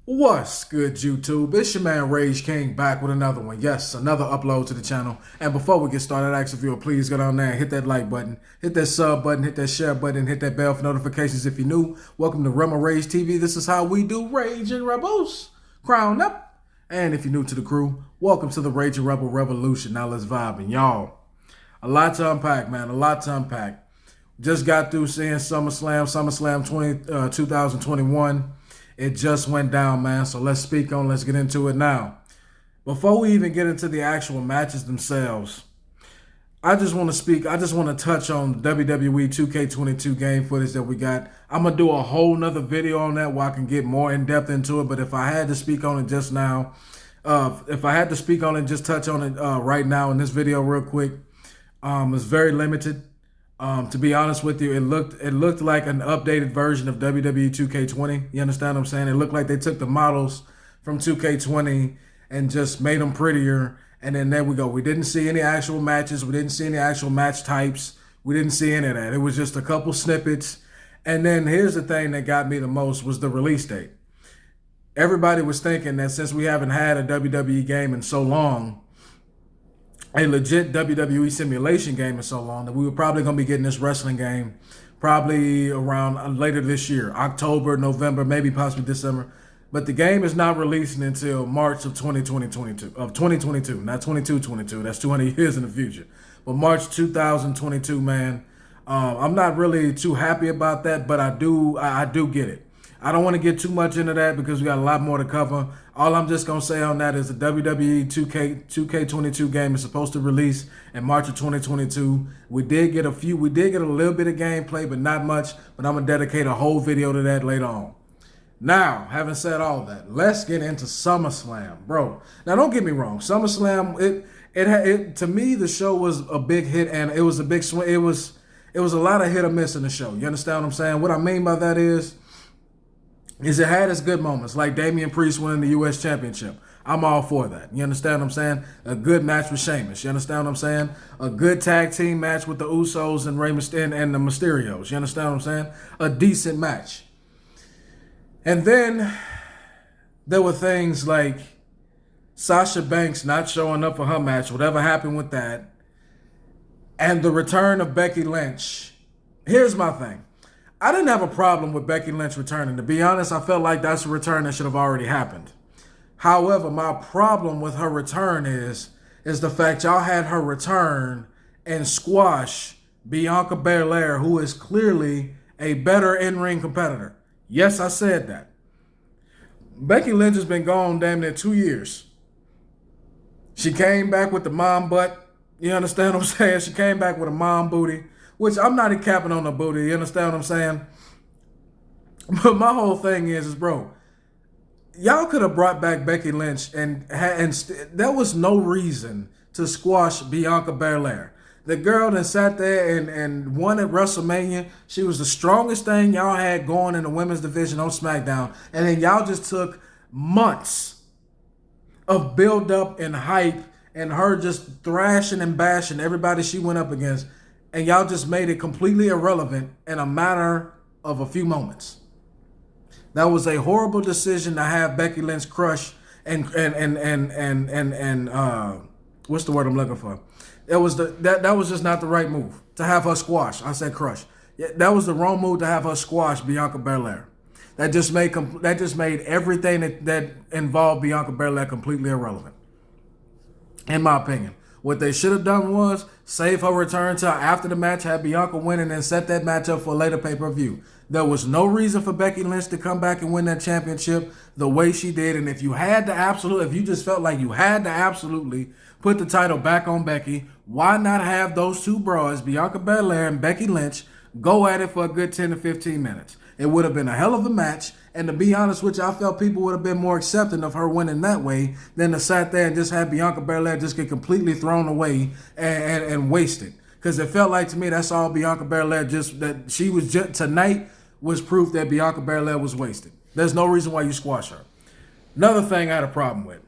What's good, YouTube? It's your man Rage King back with another one. Yes, another upload to the channel. And before we get started, I ask if you would please go down there and hit that like button, hit that sub button, hit that share button, hit that bell for notifications if you're new. Welcome to Rema Rage TV. This is how we do Rage and Rebels. Crown up. And if you're new to the crew, welcome to the Rage and Rebel Revolution. Now let's vibe. And y'all, a lot to unpack, man. A lot to unpack. Just got through seeing Summerslam 2021. It just went down, man. So let's get into it now. Before we even get into the actual matches themselves, I just want to touch on the WWE 2K22 game footage that we got. I'm going to do a whole nother video on that where I can get more in depth into it. But if I had to speak on it just now, just touch on it right now in this video real quick, it's very limited. To be honest with you, it looked like an updated version of WWE 2K20. You understand what I'm saying? It looked like they took the models from 2K20 and just made them prettier. And then there we go. We didn't see any actual matches. We didn't see any actual match types. We didn't see any of that. It was just a couple snippets. And then here's the thing that got me the most was the release date. Everybody was thinking that since we haven't had a WWE game in so long, a legit WWE simulation game in so long, that we were probably going to be getting this wrestling game probably around later this year, October, November, maybe possibly December. But the game is not releasing until March of 2022, not 22-22. That's 200 years in the future. But March 2022, man. I'm not really too happy about that, but I do get it. I don't want to get too much into that because we got a lot more to cover. All I'm just going to say on that is the WWE 2K22 game is supposed to release in March of 2022. We did get a little bit of gameplay, but not much. But I'm going to dedicate a whole video to that later on. Now, having said all that, let's get into SummerSlam, bro. Now, don't get me wrong. SummerSlam, it to me, the show was a big hit, and it was a big swing. It was a lot of hit or miss in the show. You understand what I'm saying? What I mean by that is it had its good moments, like Damian Priest winning the U.S. Championship. I'm all for that. You understand what I'm saying? A good match with Sheamus. You understand what I'm saying? A good tag team match with the Usos and Rey Mysterio and the Mysterios. You understand what I'm saying? A decent match. And then there were things like Sasha Banks not showing up for her match, whatever happened with that, and the return of Becky Lynch. Here's my thing. I didn't have a problem with Becky Lynch returning. To be honest, I felt like that's a return that should have already happened. However, my problem with her return is the fact y'all had her return and squash Bianca Belair, who is clearly a better in-ring competitor. Yes, I said that. Becky Lynch has been gone damn near 2 years. She came back with the mom butt. You understand what I'm saying? She came back with a mom booty. Which I'm not capping on the booty, you understand what I'm saying? But my whole thing is bro, y'all could have brought back Becky Lynch and there was no reason to squash Bianca Belair. The girl that sat there and won at WrestleMania, she was the strongest thing y'all had going in the women's division on SmackDown. And then y'all just took months of build-up and hype and her just thrashing and bashing everybody she went up against. And y'all just made it completely irrelevant in a matter of a few moments. That was a horrible decision to have Becky Lynch crush and what's the word I'm looking for? That was just not the right move to have her squash. I said crush. Yeah, that was the wrong move to have her squash Bianca Belair. That just made everything that involved Bianca Belair completely irrelevant, in my opinion. What they should have done was save her return till after the match, have Bianca win, and then set that match up for a later pay-per-view. There was no reason for Becky Lynch to come back and win that championship the way she did. And if you just felt like you had to absolutely put the title back on Becky, why not have those two bras, Bianca Belair and Becky Lynch, go at it for a good 10 to 15 minutes? It would have been a hell of a match. And to be honest with you, I felt people would have been more accepting of her winning that way than to sit there and just have Bianca Belair just get completely thrown away and wasted. Because it felt like to me that's all Bianca Belair tonight was proof that Bianca Belair was wasted. There's no reason why you squash her. Another thing I had a problem with.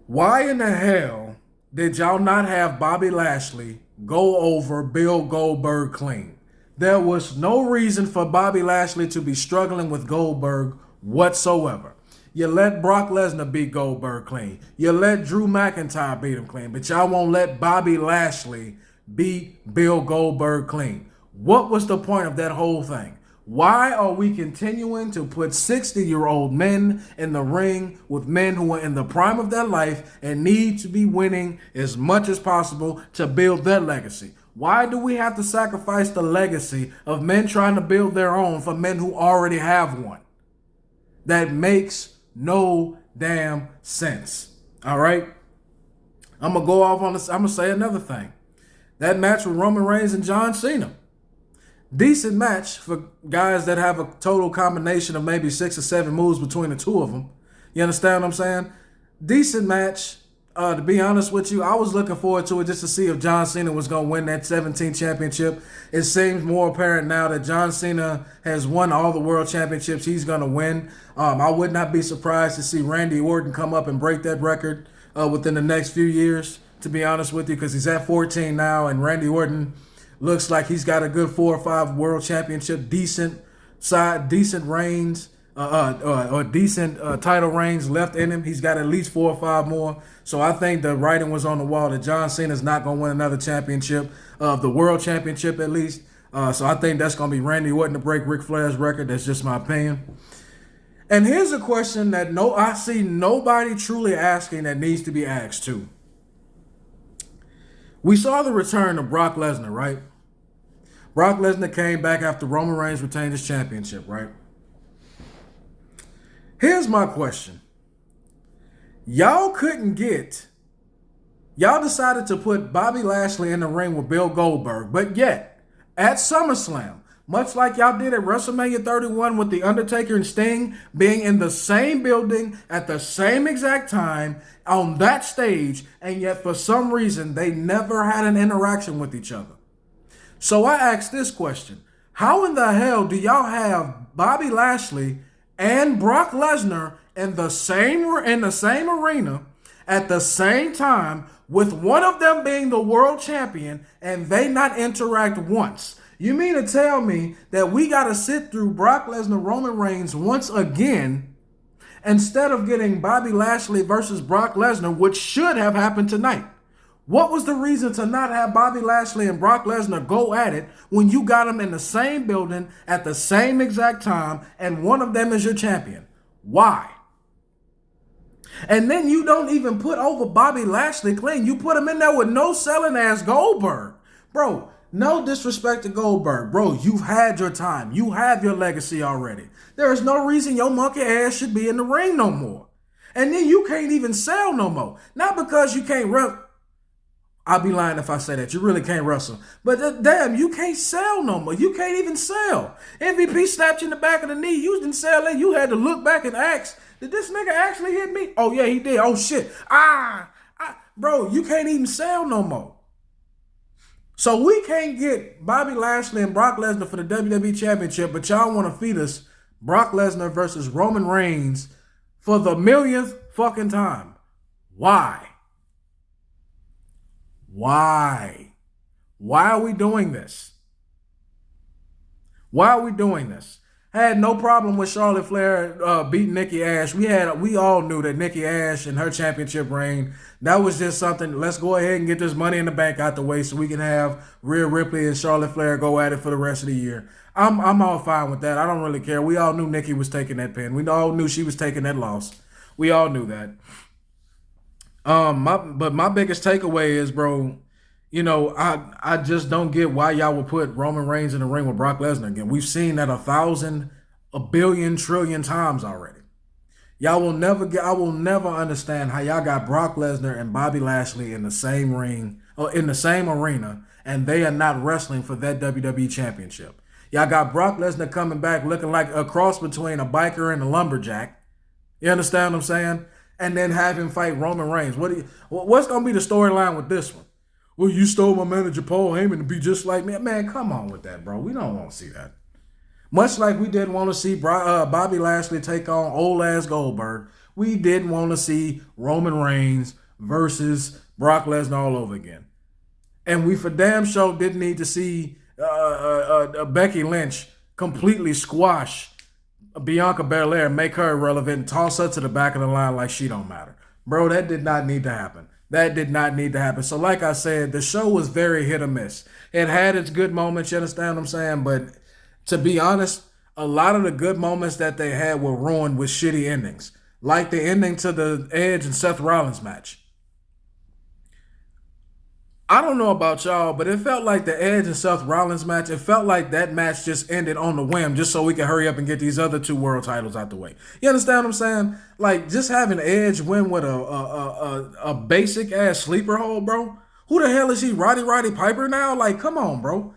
Why in the hell did y'all not have Bobby Lashley go over Bill Goldberg clean? There was no reason for Bobby Lashley to be struggling with Goldberg whatsoever. You let Brock Lesnar beat Goldberg clean. You let Drew McIntyre beat him clean. But y'all won't let Bobby Lashley beat Bill Goldberg clean. What was the point of that whole thing? Why are we continuing to put 60-year-old men in the ring with men who are in the prime of their life and need to be winning as much as possible to build their legacy? Why do we have to sacrifice the legacy of men trying to build their own for men who already have one? That makes no damn sense. All right? I'm going to go off on this. I'm going to say another thing. That match with Roman Reigns and John Cena. Decent match for guys that have a total combination of maybe 6 or 7 moves between the two of them. You understand what I'm saying? Decent match. To be honest with you, I was looking forward to it just to see if John Cena was going to win that 17th championship. It seems more apparent now that John Cena has won all the world championships he's going to win. I would not be surprised to see Randy Orton come up and break that record within the next few years, to be honest with you, because he's at 14 now, and Randy Orton looks like he's got a good 4 or 5 world championship, decent reigns, or decent title reigns left in him. He's got at least 4 or 5 more. So I think the writing was on the wall that John Cena's not going to win another championship, the world championship at least. So I think that's going to be Randy Orton to break Ric Flair's record. That's just my opinion. And here's a question that I see nobody truly asking that needs to be asked too. We saw the return of Brock Lesnar, right? Brock Lesnar came back after Roman Reigns retained his championship, right? Here's my question. Y'all decided to put Bobby Lashley in the ring with Bill Goldberg, but yet, at SummerSlam, much like y'all did at WrestleMania 31 with The Undertaker and Sting being in the same building at the same exact time on that stage, and yet for some reason they never had an interaction with each other. So I asked this question. How in the hell do y'all have Bobby Lashley and Brock Lesnar in the same arena at the same time, with one of them being the world champion, and they not interact once? You mean to tell me that we got to sit through Brock Lesnar, Roman Reigns once again, instead of getting Bobby Lashley versus Brock Lesnar, which should have happened tonight? What was the reason to not have Bobby Lashley and Brock Lesnar go at it when you got them in the same building at the same exact time and one of them is your champion? Why? And then you don't even put over Bobby Lashley clean. You put him in there with no selling ass Goldberg. Bro, no disrespect to Goldberg. Bro, you've had your time. You have your legacy already. There is no reason your monkey ass should be in the ring no more. And then you can't even sell no more. Not because you can't wrestle. I'll be lying if I say that. You really can't wrestle. But damn, you can't sell no more. You can't even sell. MVP snapped you in the back of the knee. You didn't sell it. You had to look back and ask, did this nigga actually hit me? Oh, yeah, he did. Oh, shit. Bro, you can't even sell no more. So we can't get Bobby Lashley and Brock Lesnar for the WWE Championship, but y'all want to feed us Brock Lesnar versus Roman Reigns for the millionth fucking time. Why? Why? Why are we doing this? Why are we doing this? I had no problem with Charlotte Flair beating Nikki Ash. We all knew that Nikki Ash and her championship reign, that was just something. Let's go ahead and get this Money in the Bank out the way so we can have Rhea Ripley and Charlotte Flair go at it for the rest of the year. I'm all fine with that. I don't really care. We all knew Nikki was taking that pin. We all knew she was taking that loss. We all knew that. But my biggest takeaway is, bro, you know, I just don't get why y'all would put Roman Reigns in the ring with Brock Lesnar again. We've seen that 1,000, a billion, trillion times already. I will never understand how y'all got Brock Lesnar and Bobby Lashley in the same ring or in the same arena, and they are not wrestling for that WWE Championship. Y'all got Brock Lesnar coming back looking like a cross between a biker and a lumberjack. You understand what I'm saying? And then have him fight Roman Reigns. What's going to be the storyline with this one? Well, you stole my manager Paul Heyman to be just like me. Man, come on with that, bro. We don't want to see that. Much like we didn't want to see Bobby Lashley take on old-ass Goldberg, we didn't want to see Roman Reigns versus Brock Lesnar all over again. And we for damn sure didn't need to see Becky Lynch completely squash Bianca Belair, make her irrelevant, and toss her to the back of the line like she don't matter. Bro, that did not need to happen. That did not need to happen. So, like I said, the show was very hit or miss. It had its good moments, you understand what I'm saying? But to be honest, a lot of the good moments that they had were ruined with shitty endings. Like the ending to the Edge and Seth Rollins match. I don't know about y'all, but it felt like the Edge and Seth Rollins match, it felt like that match just ended on the whim just so we could hurry up and get these other two world titles out the way. You understand what I'm saying? Like, just having Edge win with a basic ass sleeper hold, bro. Who the hell is he? Roddy Piper now? Like, come on, bro.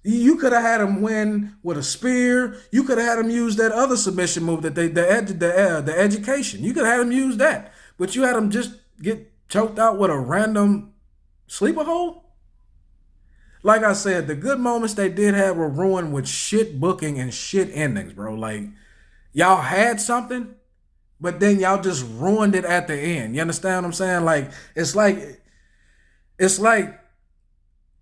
You could have had him win with a spear. You could have had him use that other submission move that the education. You could have had him use that, but you had him just get choked out with a random sleeper hole? Like I said, the good moments they did have were ruined with shit booking and shit endings, bro. Like, y'all had something, but then y'all just ruined it at the end. You understand what I'm saying? Like, it's like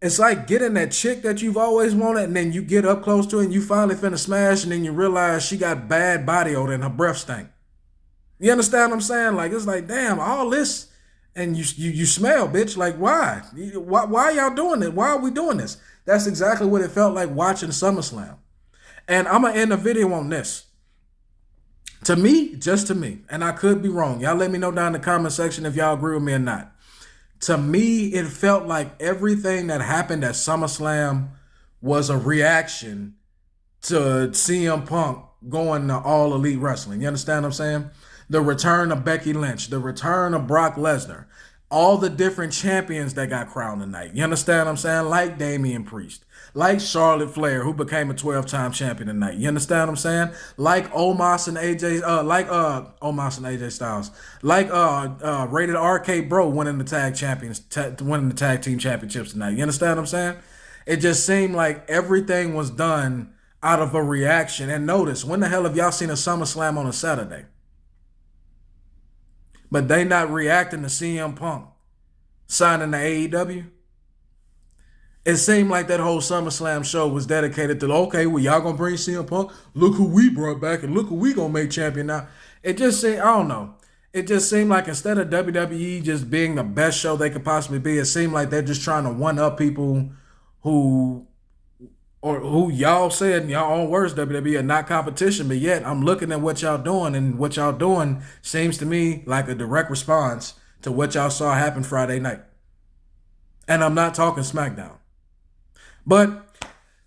it's like getting that chick that you've always wanted, and then you get up close to her and you finally finna smash, and then you realize she got bad body odor and her breath stink. You understand what I'm saying? Like, it's like, damn, all this and you smell, bitch. Like, why? Why y'all doing it? Why are we doing this? That's exactly what it felt like watching SummerSlam. And I'm gonna end the video on this. To me, just to me, and I could be wrong. Y'all let me know down in the comment section if y'all agree with me or not. To me, it felt like everything that happened at SummerSlam was a reaction to CM Punk going to All Elite Wrestling. You understand what I'm saying? The return of Becky Lynch, the return of Brock Lesnar, all the different champions that got crowned tonight. You understand what I'm saying? Like Damian Priest, like Charlotte Flair, who became a 12-time champion tonight. You understand what I'm saying? Like Omos and Omos and AJ Styles, like Rated RK Bro winning the winning the tag team championships tonight. You understand what I'm saying? It just seemed like everything was done out of a reaction. And notice, when the hell have y'all seen a SummerSlam on a Saturday? But they not reacting to CM Punk signing to AEW. It seemed like that whole SummerSlam show was dedicated to, okay, well, y'all gonna bring CM Punk? Look who we brought back, and look who we gonna make champion now. It just seemed, I don't know. It just seemed like instead of WWE just being the best show they could possibly be, it seemed like they're just trying to one-up people who y'all said in y'all own words, WWE, are not competition, but yet I'm looking at what y'all doing, and what y'all doing seems to me like a direct response to what y'all saw happen Friday night. And I'm not talking SmackDown. But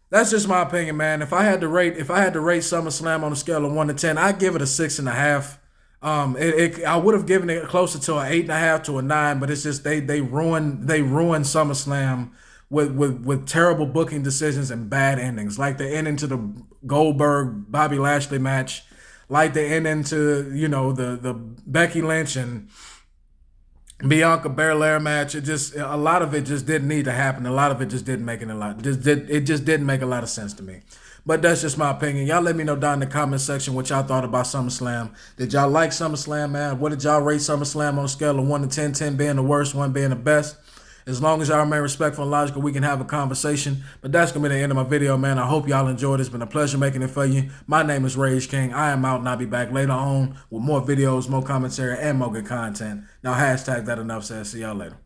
that's just my opinion, man. If I had to rate SummerSlam on a scale of 1 to 10, I'd give it a 6.5. I would have given it closer to an 8.5 to a 9, but it's just they ruined SummerSlam with terrible booking decisions and bad endings, like the ending to the Goldberg Bobby Lashley match, like the ending to the Becky Lynch and Bianca Belair match. A lot of it just didn't need to happen. A lot of it just didn't make it just didn't make a lot of sense to me. But that's just my opinion. Y'all let me know down in the comment section what y'all thought about SummerSlam. Did y'all like SummerSlam, man? What did y'all rate SummerSlam on a scale of 1 to 10, 10 being the worst, 1 being the best? As long as y'all remain respectful and logical, we can have a conversation. But that's going to be the end of my video, man. I hope y'all enjoyed it. It's been a pleasure making it for you. My name is Rage King. I am out, and I'll be back later on with more videos, more commentary, and more good content. Now, hashtag that enough said. See y'all later.